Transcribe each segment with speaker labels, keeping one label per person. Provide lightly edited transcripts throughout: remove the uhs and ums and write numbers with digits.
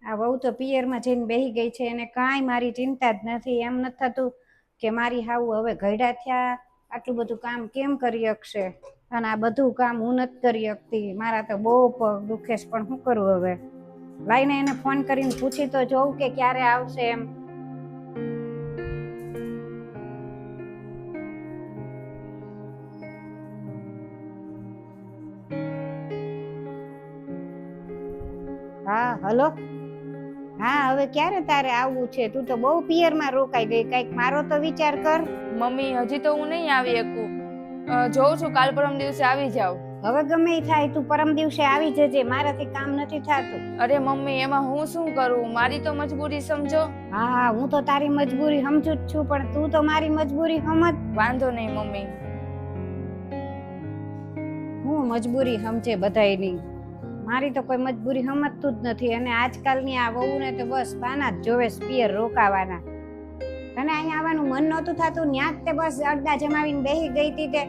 Speaker 1: આ વહુ તો પિયરમાં જઈને બેહી ગઈ છે, એને કાંઈ મારી ચિંતા જ નથી. એમ નથી થતું કે મારી હાવ હવે ઘરડા થયા, આટલું બધું કામ કેમ કરી શકશે, અને આ બધું કામ હું નથી કરી શકતી. મારા તો બહુ પગ દુખે છે, પણ શું કરું હવે? લાઈને એને ફોન કરીને પૂછી તો જોઉં કે ક્યારે આવશે એમ. હા હલો. હા, હવે ક્યારે તારે આવવું છે? તું તો બહુ પિયરમાં રોકાઈ ગઈ, કઈક મારો તો વિચાર કર.
Speaker 2: મમ્મી હજી તો હું નહીં આવી શકું, જોઉં છું કાલ પરમ દિવસે આવી જાવ.
Speaker 1: હવે ગમે ઈ થાય, તું પરમ દિવસે આવી જજે, મારાથી કામ નથી થતું.
Speaker 2: અરે મમ્મી, એમાં હું શું કરું? મારી તો મજબૂરી સમજો.
Speaker 1: હા, હું તો તારી મજબૂરી સમજુ જ છું, પણ તું તો મારી મજબૂરી સમજ.
Speaker 2: વાંધો નહીં મમ્મી.
Speaker 1: હું મજબૂરી સમજે બધાયની, મારી તો કોઈ મજબૂરી સમજતું જ નથી. અને આજકાલની આ વહુને તો બસ બાના જ જોવે પિયર રોકાવાના. તને અહીંયા આવવાનું મન નહોતું થતું? ન્યા જ તે બસ અડધા જમાવીને બેહી ગઈ હતી તે.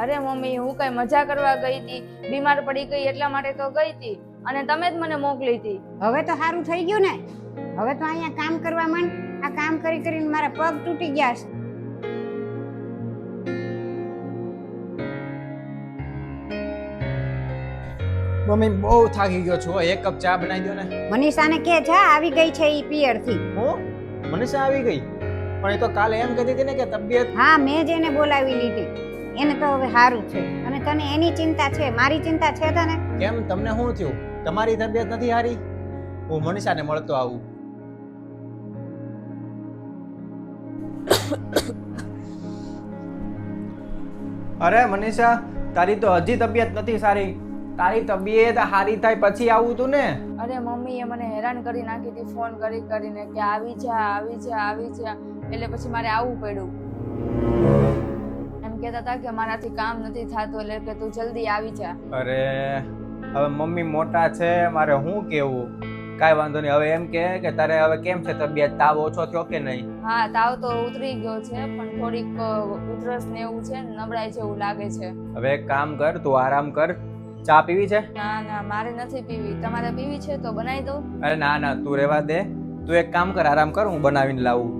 Speaker 2: અરે મમ્મી, હું કઈ મજા કરવા ગઈ હતી? બીમાર પડી ગઈ એટલા માટે તો ગઈ હતી, અને તમે જ મને મોકલી હતી.
Speaker 1: હવે તો સારું થઈ ગયું ને? હવે તો અહીંયા કામ કરવા માંડ. આ કામ કરી કરીને મારા પગ તૂટી ગયા છે.
Speaker 3: મમ્મી બહુ થાકી ગયો છું, એક કપ ચા બનાવી દો ને.
Speaker 1: મનીષાને કે જા આવી ગઈ છે ઈ પિયર થી.
Speaker 3: હું મનીષા આવી ગઈ? પણ એ તો કાલે એમ કહેતી હતી ને કે તબિયત.
Speaker 1: હા, મેં જ એને બોલાવી લીધી. એને તો હવે સારું છે, અને તને એની ચિંતા છે, મારી ચિંતા છે તને?
Speaker 3: કેમ, તમને શું થયું? તમારી તબિયત નથી સારી? હું મનીષાને મળતો આવું. અરે મનીષા, તારી તો હજી તબિયત નથી સારી. તારી તબિયત સારી થાય પછી આવું તું ને.
Speaker 2: અરે મમ્મીએ મને હેરાન કરી નાખી હતી ફોન કરી કરીને કે આવી જા આવી જા આવી જા, એટલે પછી મારે આવવું પડ્યું. એમ કહેતા હતા કે મારાથી કામ નથી થતું, એટલે કે તું જલ્દી આવી જા.
Speaker 3: અરે હવે મમ્મી મોટા છે, મારે શું કેવું? કાંઈ વાંધો નહીં. હવે એમ કે તારે હવે કેમ છે તબિયત? તાવ ઓછો થયો કે નહીં?
Speaker 2: હા, તાવ તો ઉતરી ગયો છે, પણ થોડીક ઉધરસ ને એવું છે, નબળાઈ જેવું લાગે છે.
Speaker 3: હવે એક કામ કર, તું આરામ કર. ચા પીવી છે?
Speaker 2: ના ના, મારે નથી પીવી. તમારે પીવી છે તો બનાવી દઉં?
Speaker 3: અરે ના ના, તું રહેવા દે. તું એક કામ કર, આરામ કર, હું બનાવીને લાવું.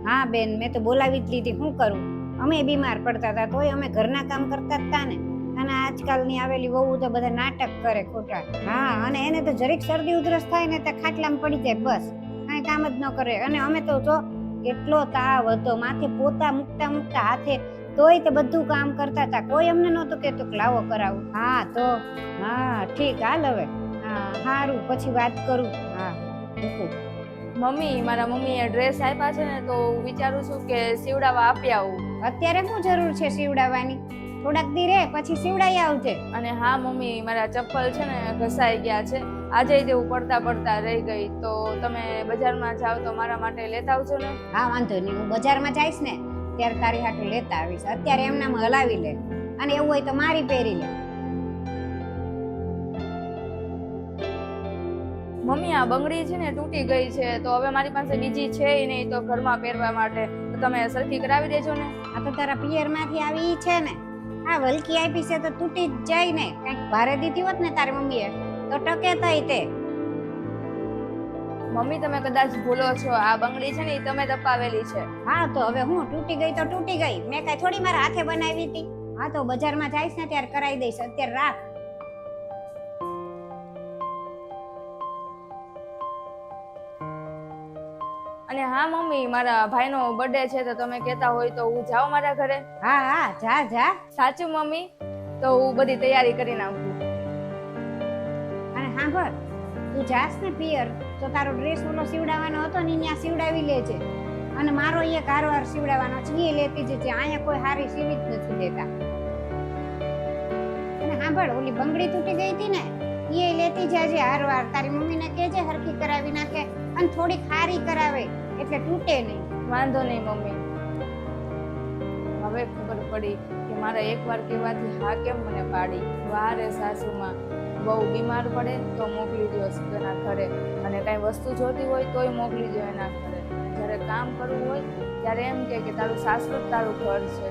Speaker 1: હા બેન, મેં તો બોલાવી જ લીધી. શું કરું? અમે બીમાર પડતા હતા તોય અમે ઘરના કામ કરતા જ હતા ને. અને આજકાલની આવેલી વહુ તો બધા નાટક કરે ખોટા. હા, અને એને તો જરીક શરદી ઉધરસ થાય ને તો ખાટલામાં પડી જાય, બસ કાંઈ કામ જ ન કરે. અને અમે તો જો એટલો તાવ હતો, માથે પોતા મૂકતા મૂકતા હાથે, તોય તે બધું કામ કરતા હતા. કોઈ અમને નહોતું કહેતું કે લાવો કરાવું. હા તો હા ઠીક, હાલ હવે. હા સારું, પછી વાત કરું. હા મૂકું.
Speaker 2: મમ્મી, મારા મમ્મીએ ડ્રેસ આપ્યા છે ને, તો વિચારું છું કે સીવડાવવા આપી આવું.
Speaker 1: અત્યારે શું જરૂર છે સીવડાવવાની? થોડાક દી રે પછી સીવડાઈ આવજે.
Speaker 2: અને હા મમ્મી, મારા ચપ્પલ છે ને ઘસાઈ ગયા છે, આજે તેવું પડતા પડતા રહી ગઈ. તો તમે બજારમાં જાવ તો મારા માટે લેતા આવજો ને.
Speaker 1: હા વાંધો નહીં, હું બજારમાં જઈશ ને ત્યારે તારી હાટુ લેતા આવીશ. અત્યારે એમનામ હલાવી લે, અને એવું હોય તો મારી પહેરી લે.
Speaker 2: મમ્મી, આ બંગડી છે ને તૂટી ગઈ છે, તો હવે મારી પાસે બીજી છે નહીં તો ઘરમાં પહેરવા માટે, તો તમે સરખી કરાવી દેજો ને.
Speaker 1: આ તો તારા પિયર માંથી આવી છે ને, આ વલકી આપી છે તો તૂટી જ જાય ને. કઈક ભારે દીધી હોત ને તારી મમ્મીએ તો ટકે તઈ તે.
Speaker 2: મમ્મી, તમે કદાચ ભૂલો છો, આ બંગડી છે ને એ તમે દપાવેલી છે.
Speaker 1: હા તો હવે હું તૂટી ગઈ તો તૂટી ગઈ, મેં કઈ થોડી મારા હાથે બનાવી હતી. હા તો બજારમાં જઈશ ને ત્યારે કરાવી દઈશ, અત્યારે રાખ.
Speaker 2: અને હા મમ્મી, મારા ભાઈનો બર્થડે છે, તો તમે કહેતા હોય તો હું જાઉં મારા ઘરે?
Speaker 1: હા હા જા જા.
Speaker 2: સાચું મમ્મી? તો હું બધી તૈયારી કરી નાખું.
Speaker 1: અને સાંભળ, તું જાસ ને પિયર તો તારો ડ્રેસ ઓલો સીવડાવવાનો હતો ને ત્યાં સીવડાવી લેજે. અને મારો એક હારવાર સીવડાવવાનો છે, એ લેતી જજે. અહીંયા કોઈ હારી સીવી જ નથી દેતા. અને સાંભળ, ઓલી બંગડી તૂટી ગઈ હતી ને, એ લેતી જાજે હારવાર. તારી મમ્મીને કહેજે હરખી કરાવી નાખે, અને થોડી ખારી કરાવે એટલે તૂટે નહીં.
Speaker 2: વાંધો નહીં મમ્મી. હવે ખબર પડી કે મારા એકવાર કહેવાથી હા કેમ મને પાડી. વાહ રે સાસુમાં, બહુ બીમાર પડે તો મોકલી દો એના ઘરે, અને કાંઈ વસ્તુ જોતી હોય તોય મોકલી દો એના ઘરે. જ્યારે કામ કરવું હોય ત્યારે એમ કે તારું સાસરું જ તારું ઘર છે.